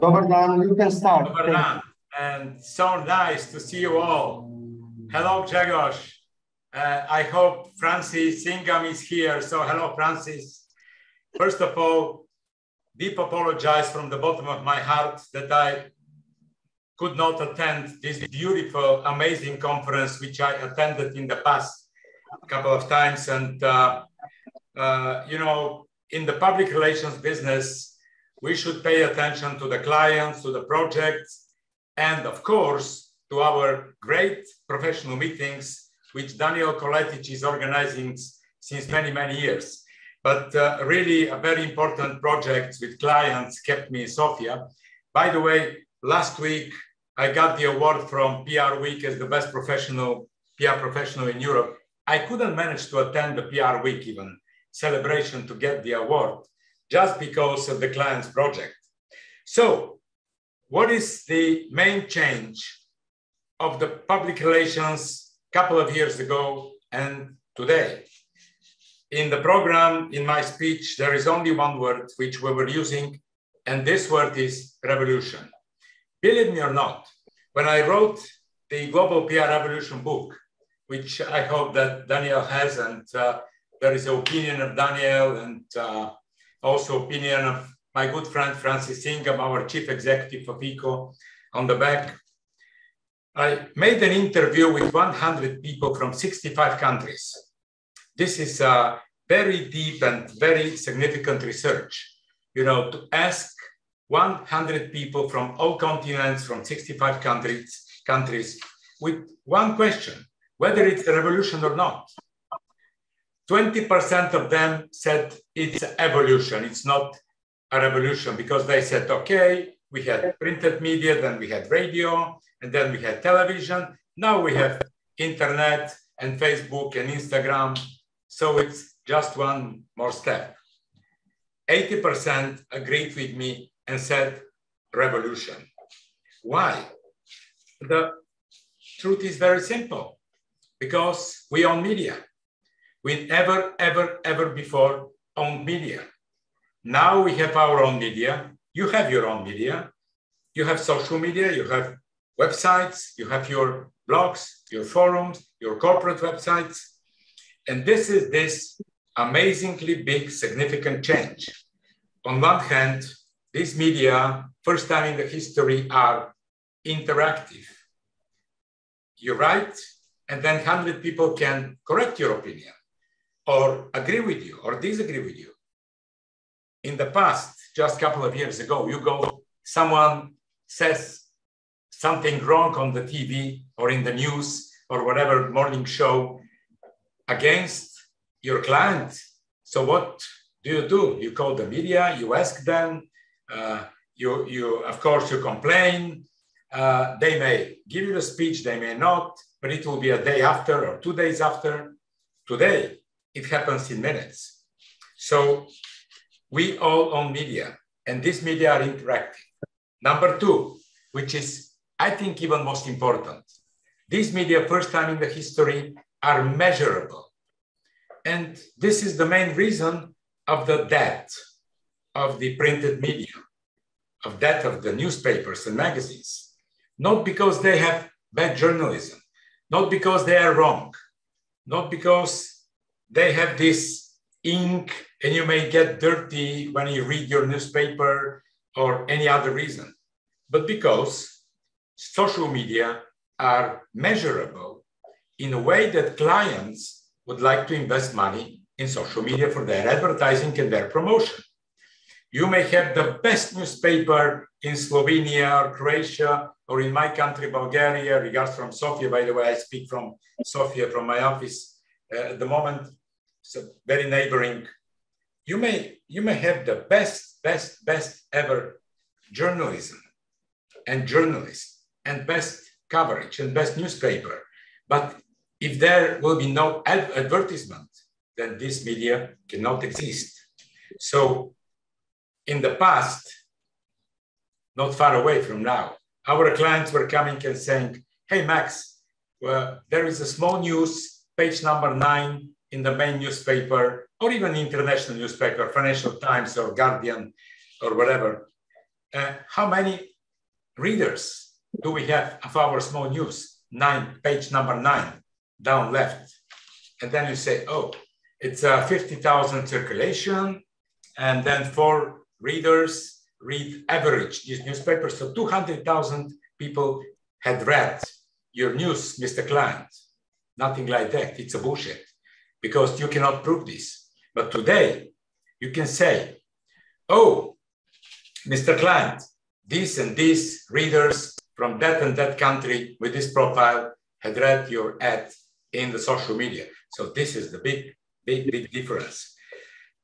Dobar dan, you can start. Dobar dan, and so nice to see you all. Hello, Grzegorz. I hope Francis Singham is here. So hello, Francis. First of all, deep apologize from the bottom of my heart that I could not attend this beautiful, amazing conference, which I attended in the past a couple of times. And, you know, in the public relations business, we should pay attention to the clients, to the projects, and of course, to our great professional meetings, which Daniel Koletic is organizing since many, many years. But really a very important project with clients kept me in Sofia. By the way, last week, I got the award from PR Week as the best PR professional in Europe. I couldn't manage to attend the PR Week even celebration to get the award just because of the client's project. So what is the main change of the public relations a couple of years ago and today? In the program, in my speech, there is only one word which we were using, and this word is revolution. Believe me or not, when I wrote the Global PR Revolution book, which I hope that Daniel has, and there is an opinion of Daniel and also opinion of my good friend Francis Singham, our chief executive of ECO, on the back. I made an interview with 100 people from 65 countries. This is a very deep and very significant research, you know, to ask 100 people from all continents, from 65 countries with one question, whether it's a revolution or not. 20% of them said it's evolution, it's not a revolution, because they said, okay, we had printed media, then we had radio, and then we had television. Now we have internet and Facebook and Instagram. So it's just one more step. 80% agreed with me and said revolution. Why? The truth is very simple, because we own media. We never, ever before owned media. Now we have our own media. You have your own media. You have social media, you have websites, you have your blogs, your forums, your corporate websites. And this is this amazingly big, significant change. On one hand, these media, first time in the history, are interactive. You write, and then 100 people can correct your opinion, or agree with you, or disagree with you. In the past, just a couple of years ago, someone says something wrong on the TV or in the news or whatever morning show against your client. So what do? You call the media, you ask them, of course, you complain. They may give you a speech, they may not, but it will be a day after or 2 days after. Today, it happens in minutes. So we all own media, and these media are interactive. Number two, which is, I think, even most important, these media, first time in the history, are measurable. And this is the main reason of the death of the printed media, of death of the newspapers and magazines. Not because they have bad journalism, not because they are wrong, not because they have this ink and you may get dirty when you read your newspaper or any other reason, but because social media are measurable in a way that clients would like to invest money in social media for their advertising and their promotion. You may have the best newspaper in Slovenia or Croatia, or in my country, Bulgaria. Regards from Sofia, by the way, I speak from Sofia, from my office at the moment, so very neighboring. You may have the best ever journalism and journalists and best coverage and best newspaper. But if there will be no advertisement, then this media cannot exist. So in the past, not far away from now, our clients were coming and saying, hey, Max, there is a small news, page number 9 in the main newspaper, or even international newspaper, Financial Times or Guardian or whatever. how many readers do we have of our small news? Page number 9, down left. And then you say, oh, it's 50,000 circulation, and then 4 readers read average this newspaper. So 200,000 people had read your news, Mr. Client. Nothing like that. It's a bullshit, because you cannot prove this. But today, you can say, oh, Mr. Client, these and these readers from that and that country with this profile had read your ad in the social media. So this is the big difference.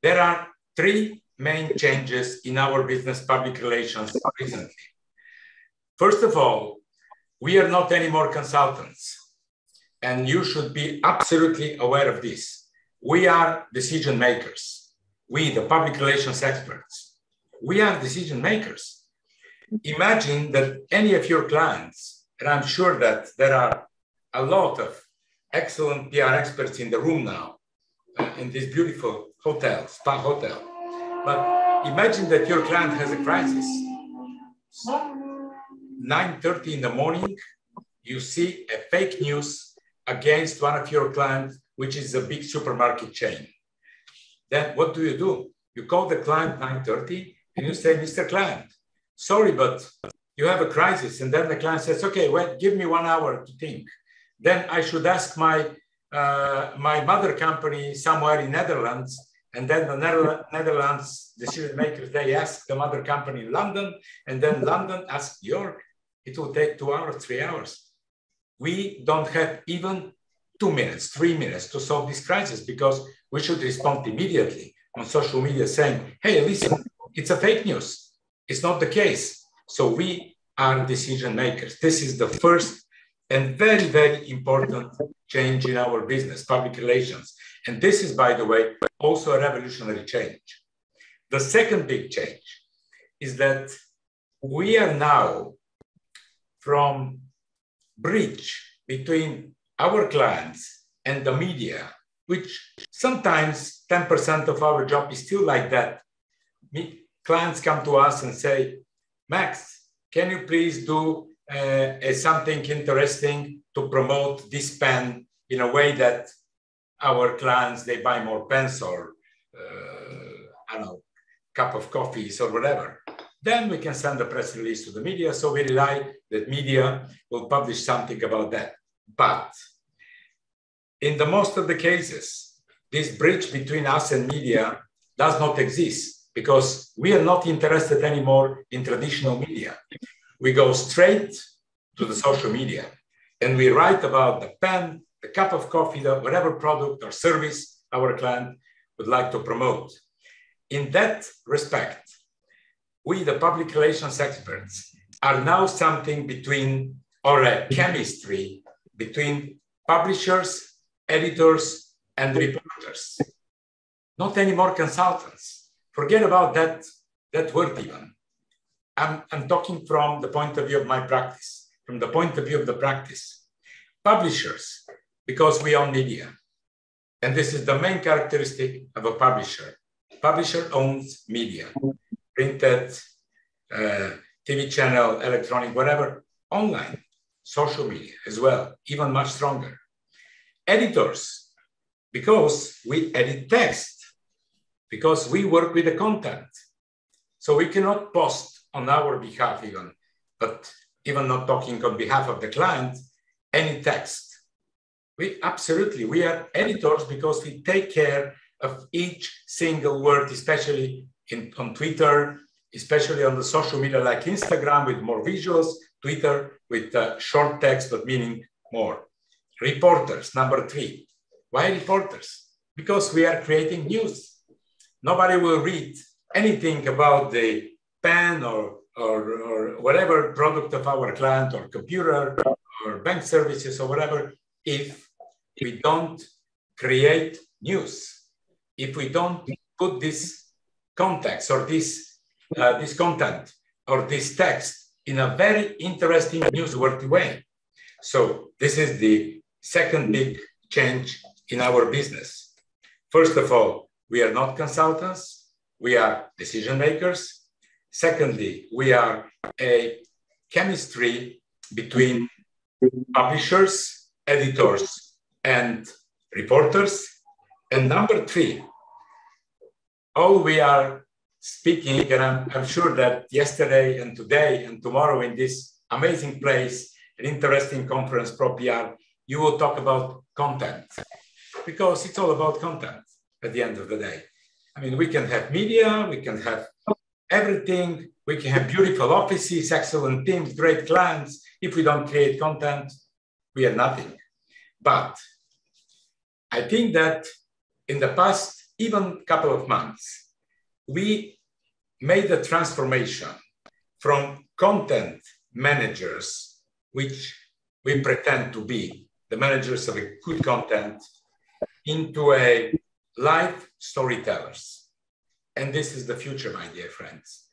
There are 3 main changes in our business public relations recently. First of all, we are not anymore consultants, and you should be absolutely aware of this. We are decision makers. We, the public relations experts, we are decision makers. Imagine that any of your clients, and I'm sure that there are a lot of excellent PR experts in the room now, in this beautiful hotel, spa hotel. But imagine that your client has a crisis. 9:30 in the morning, you see a fake news against one of your clients, which is a big supermarket chain. Then what do? You call the client 9:30 and you say, Mr. Client, sorry, but you have a crisis. And then the client says, okay, wait, give me 1 hour to think. Then I should ask my mother company somewhere in Netherlands, and then the Netherlands decision makers, they ask the mother company in London, and then London asks York. It will take 2 hours, 3 hours. We don't have even 2 minutes, 3 minutes to solve this crisis, because we should respond immediately on social media saying, hey, listen, it's a fake news. It's not the case. So we are decision makers. This is the first and very, very important change in our business, public relations. And this is, by the way, also a revolutionary change. The second big change is that we are now from bridge between our clients and the media, which sometimes 10% of our job is still like that. Clients come to us and say, Max, can you please do something interesting to promote this pen in a way that our clients, they buy more pens or, I don't know, cup of coffees or whatever. Then we can send a press release to the media. So we rely that media will publish something about that. But in the most of the cases, this bridge between us and media does not exist, because we are not interested anymore in traditional media. We go straight to the social media and we write about the pen, the cup of coffee, whatever product or service our client would like to promote. In that respect, we, the public relations experts, are now something between, or a chemistry between publishers, editors, and reporters. Not anymore consultants. Forget about that word even. I'm talking from the point of view of my practice, from the point of view of the practice. Publishers, because we own media. And this is the main characteristic of a publisher. Publisher owns media, printed, TV channel, electronic, whatever, online, social media as well, even much stronger. Editors, because we edit text, because we work with the content. So we cannot post on our behalf even, but even not talking on behalf of the client, any text. We are editors because we take care of each single word, especially on Twitter, especially on the social media like Instagram with more visuals, Twitter with short text, but meaning more. Reporters, number 3. Why reporters? Because we are creating news. Nobody will read anything about the pen or whatever product of our client or computer or bank services or whatever if we don't create news, if we don't put this context or this content or this text in a very interesting newsworthy way. So this is the second big change in our business. First of all, we are not consultants, we are decision makers. Secondly, we are a chemistry between publishers, editors, and reporters. And number three, all we are speaking, and I'm sure that yesterday and today and tomorrow in this amazing place, an interesting conference, ProPR, you will talk about content, because it's all about content at the end of the day. I mean, we can have media, we can have everything, we can have beautiful offices, excellent teams, great clients. If we don't create content, we are nothing. But I think that in the past, even couple of months, we made a transformation from content managers, which we pretend to be the managers of a good content, into a live storytellers. And this is the future, my dear friends.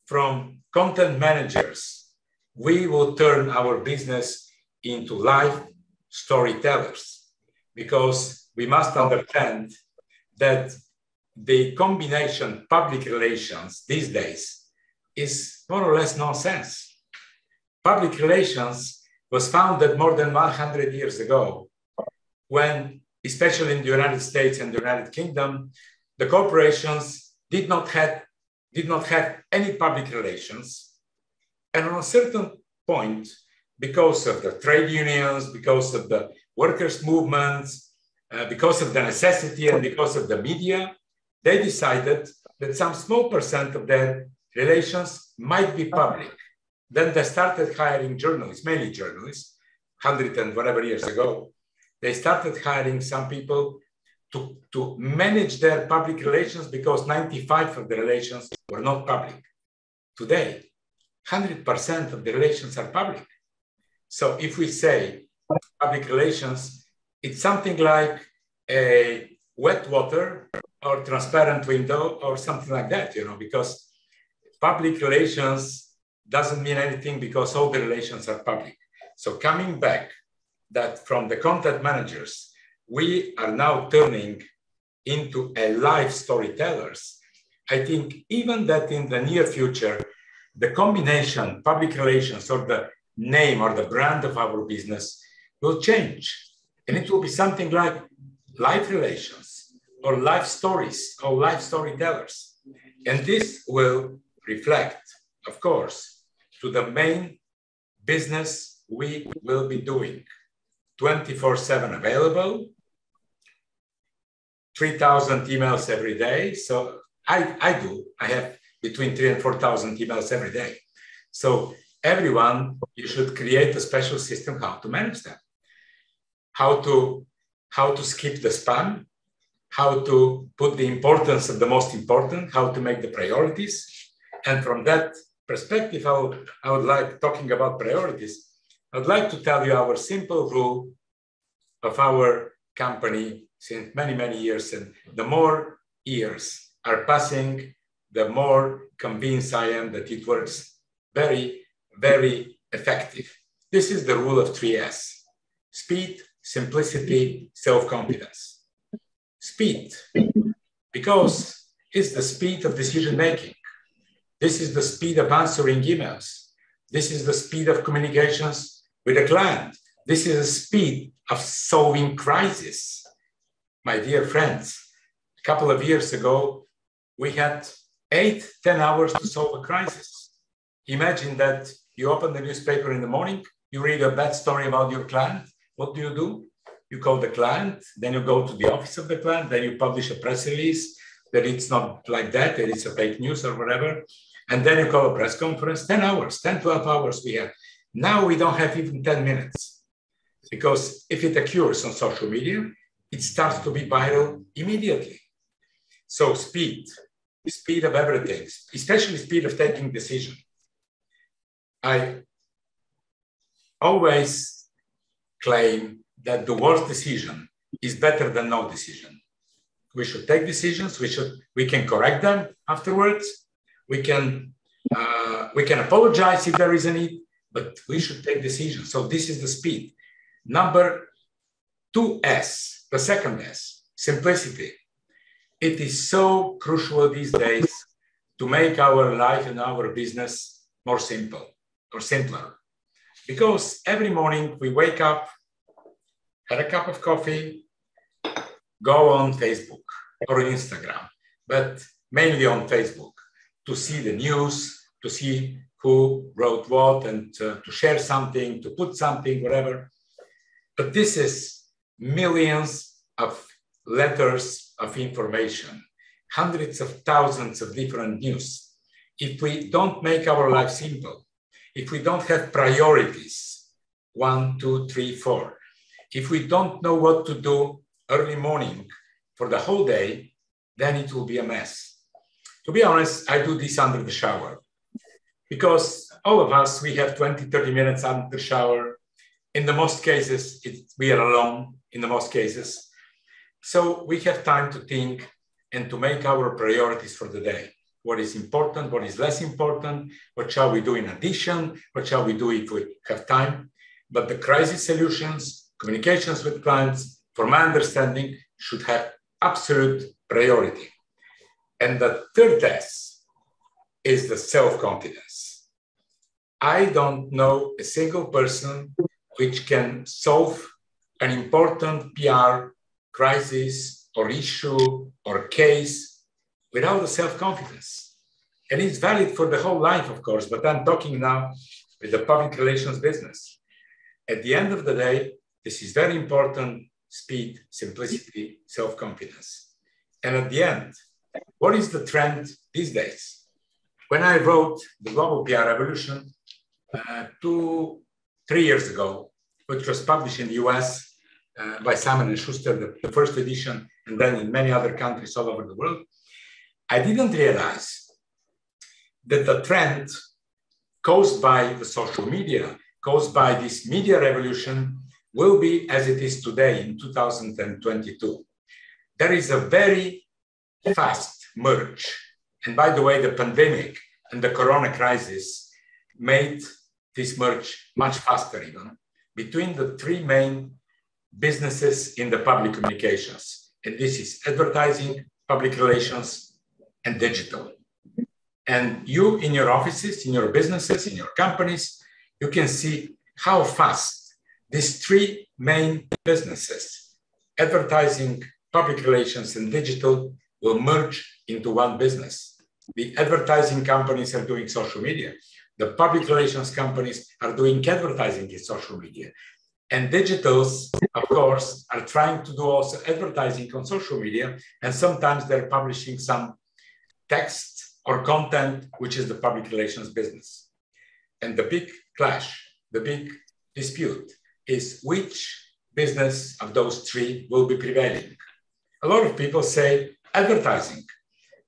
From content managers, we will turn our business into live storytellers, because we must understand that the combination public relations these days is more or less nonsense. Public relations was founded more than 100 years ago, when, especially in the United States and the United Kingdom, the corporations did not have any public relations. And on a certain point, because of the trade unions, because of the workers' movements, because of the necessity and because of the media, they decided that some small percent of their relations might be public. Then they started hiring journalists, mainly journalists, 100 and whatever years ago. They started hiring some people to manage their public relations, because 95% of the relations were not public. Today, 100% of the relations are public. So if we say public relations, it's something like a wet water or transparent window or something like that, you know, because public relations doesn't mean anything because all the relations are public. So coming back, that from the content managers, we are now turning into a live storytellers. I think even that in the near future, the combination public relations or the name or the brand of our business will change. And it will be something like live relations or live stories or live storytellers. And this will reflect, of course, to the main business we will be doing. 24/7 available, 3,000 emails every day. So I have between 3,000 and 4,000 emails every day. So everyone, you should create a special system how to manage them. How to skip the spam, how to put the importance of the most important, how to make the priorities. And from that perspective, I would like, talking about priorities, I would like to tell you our simple rule of our company since many, many years. And the more years are passing, the more convinced I am that it works very, very effective. This is the rule of 3S: speed, simplicity, self-confidence. Speed, because it's the speed of decision-making. This is the speed of answering emails. This is the speed of communications with a client. This is the speed of solving crises. My dear friends, a couple of years ago, we had 8-10 hours to solve a crisis. Imagine that you open the newspaper in the morning, you read a bad story about your client. What do? You call the client, then you go to the office of the client, then you publish a press release that it's not like that, that it's a fake news or whatever. And then you call a press conference, 10 hours, 10, 12 hours we have. Now we don't have even 10 minutes, because if it occurs on social media, it starts to be viral immediately. So speed of everything, especially speed of taking decision. I always claim that the worst decision is better than no decision. We should take decisions, we can correct them afterwards, we can apologize if there is a need, but we should take decisions. So this is the speed. Number 2S, the second S, simplicity. It is so crucial these days to make our life and our business more simple or simpler. Because every morning we wake up, have a cup of coffee, go on Facebook or Instagram, but mainly on Facebook, to see the news, to see who wrote what, and to share something, to put something, whatever. But this is millions of letters of information, hundreds of thousands of different news. If we don't make our life simple, if we don't have priorities, 1, 2, 3, 4, if we don't know what to do early morning for the whole day, then it will be a mess. To be honest, I do this under the shower because all of us, we have 20, 30 minutes under the shower. In the most cases, we are alone in the most cases. So we have time to think and to make our priorities for the day. What is important, what is less important, what shall we do in addition, what shall we do if we have time. But the crisis solutions, communications with clients, from my understanding, should have absolute priority. And the third test is the self-confidence. I don't know a single person which can solve an important PR crisis or issue or case without the self-confidence. And it's valid for the whole life, of course, but I'm talking now with the public relations business. At the end of the day, this is very important: speed, simplicity, self-confidence. And at the end, what is the trend these days? When I wrote the Global PR Revolution 3 years ago, which was published in the US by Simon & Schuster, the first edition, and then in many other countries all over the world, I didn't realize that the trend caused by the social media, caused by this media revolution, will be as it is today in 2022. There is a very fast merge. And by the way, the pandemic and the corona crisis made this merge much faster even between the three main businesses in the public communications. And this is advertising, public relations, and digital. And you in your offices, in your businesses, in your companies, you can see how fast these three main businesses, advertising, public relations, and digital, will merge into one business. The advertising companies are doing social media. The public relations companies are doing advertising in social media. And digitals, of course, are trying to do also advertising on social media. And sometimes they're publishing some text or content, which is the public relations business. And the big clash, the big dispute is which business of those three will be prevailing. A lot of people say advertising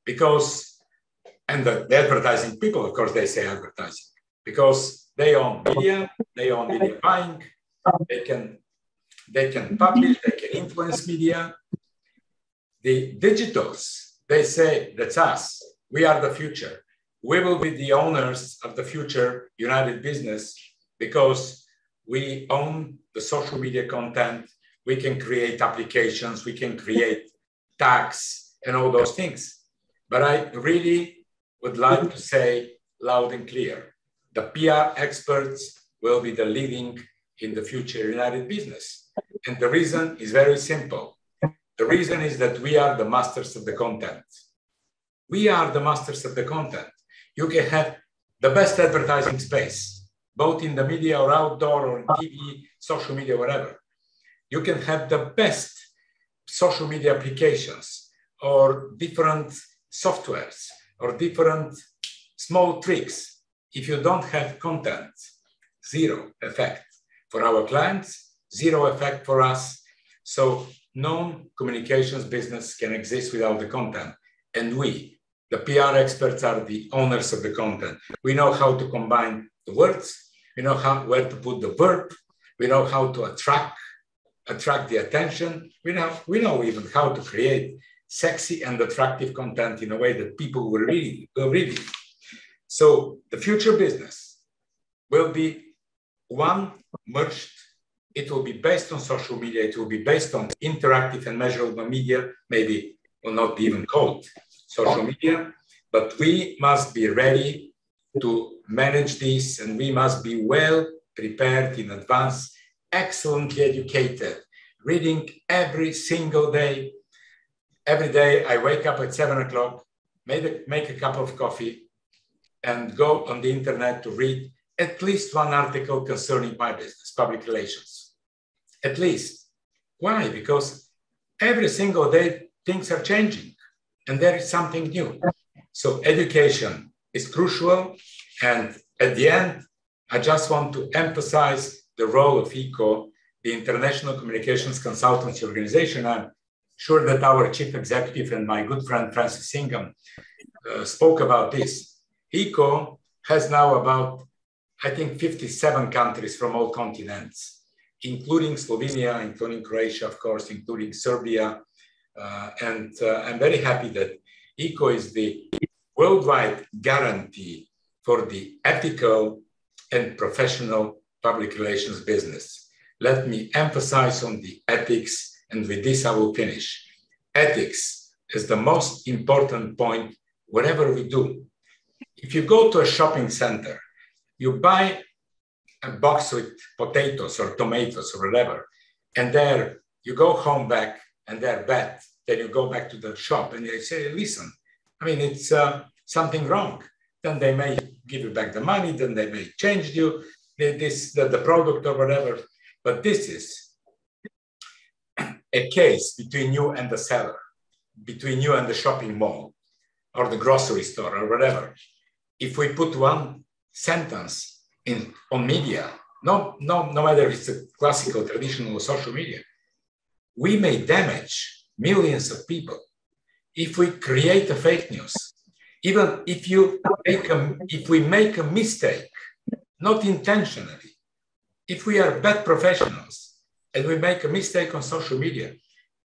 because, and the advertising people, of course, they say advertising because they own media buying, they can publish, they can influence media. The digitals, they say that's us, we are the future. We will be the owners of the future United business because we own the social media content, we can create applications, we can create tags and all those things. But I really would like to say loud and clear, the PR experts will be the leading in the future United business. And the reason is very simple. The reason is that we are the masters of the content. We are the masters of the content. You can have the best advertising space, both in the media or outdoor or in TV, social media, whatever. You can have the best social media applications or different softwares or different small tricks. If you don't have content, zero effect for our clients, zero effect for us. So no communications business can exist without the content. And we, the PR experts, are the owners of the content. We know how to combine the words. We know where to put the verb. We know how to attract the attention. We know even how to create sexy and attractive content in a way that people will read it. So the future business will be one merged. It will be based on social media. It will be based on interactive and measurable media. Maybe will not be even called social media. but we must be ready to manage this, and we must be well prepared in advance, excellently educated, reading every single day. Every day I wake up at 7 o'clock, make a cup of coffee, and go on the internet to read at least one article concerning my business, public relations. At least. Why? Because every single day things are changing and there is something new. So education is crucial. And at the end, I just want to emphasize the role of ECO, the International Communications Consultancy Organization. I'm sure that our chief executive and my good friend Francis Singham spoke about this. ECO has now about, I think, 57 countries from all continents, including Slovenia, including Croatia, of course, including Serbia. And I'm very happy that ECO is the worldwide guarantee for the ethical and professional public relations business. Let me emphasize on the ethics, and with this I will finish. Ethics is the most important point whatever we do. If you go to a shopping center, you buy a box with potatoes or tomatoes or whatever, and there you go home back and they're bad. Then you go back to the shop and they say, listen, I mean, it's something wrong. Then they may give you back the money, then they may change you the product or whatever. But this is a case between you and the seller, between you and the shopping mall or the grocery store or whatever. If we put one sentence on media, no matter if it's a classical, traditional, or social media, we may damage millions of people. If we create a fake news, even if we make a mistake, not intentionally, if we are bad professionals and we make a mistake on social media,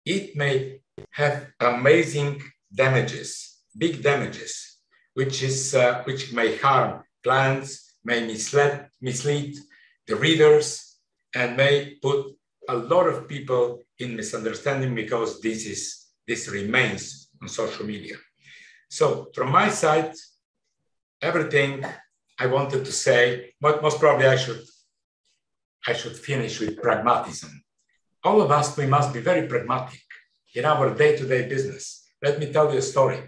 it may have amazing damages, big damages, which may harm clients, may mislead the readers, and may put a lot of people in misunderstanding because this remains on social media. So from my side, everything I wanted to say, but most probably I should finish with pragmatism. All of us, we must be very pragmatic in our day-to-day business. Let me tell you a story.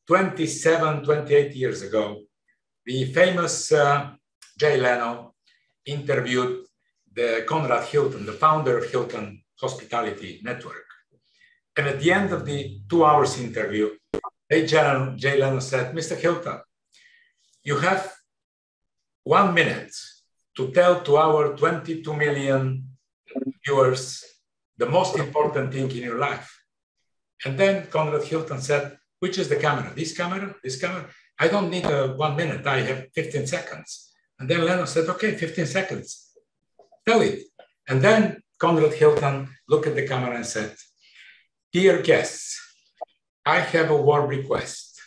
27, 28 years ago, the famous Jay Leno interviewed the Conrad Hilton, the founder of Hilton Hospitality Network. And at the end of the 2 hours interview, Jay Leno said, Mr. Hilton, you have 1 minute to tell to our 22 million viewers the most important thing in your life. And then Conrad Hilton said, which is the camera? This camera? This camera? I don't need 1 minute. I have 15 seconds. And then Leno said, okay, 15 seconds. Tell it. And then Conrad Hilton looked at the camera and said, dear guests, I have a warm request.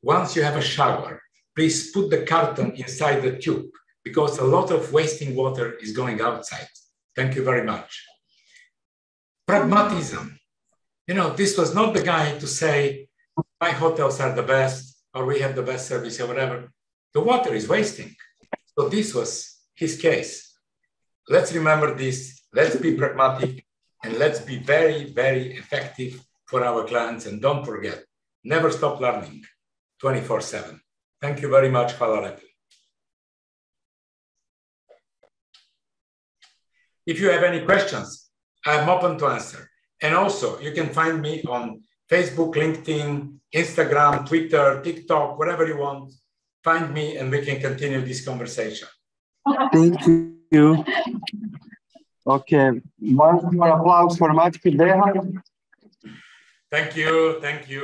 Once you have a shower, please put the carton inside the tube because a lot of wasting water is going outside. Thank you very much. Pragmatism. You know, this was not the guy to say, my hotels are the best, or we have the best service, or whatever. The water is wasting. So this was his case. Let's remember this. Let's be pragmatic, and let's be very, very effective for our clients. And don't forget, never stop learning 24/7. Thank you very much. Hvala lepo. If you have any questions, I'm open to answer. And also, you can find me on Facebook, LinkedIn, Instagram, Twitter, TikTok, whatever you want. Find me and we can continue this conversation. Thank you. Okay, one more applause for Maxim Behar. Thank you. Thank you.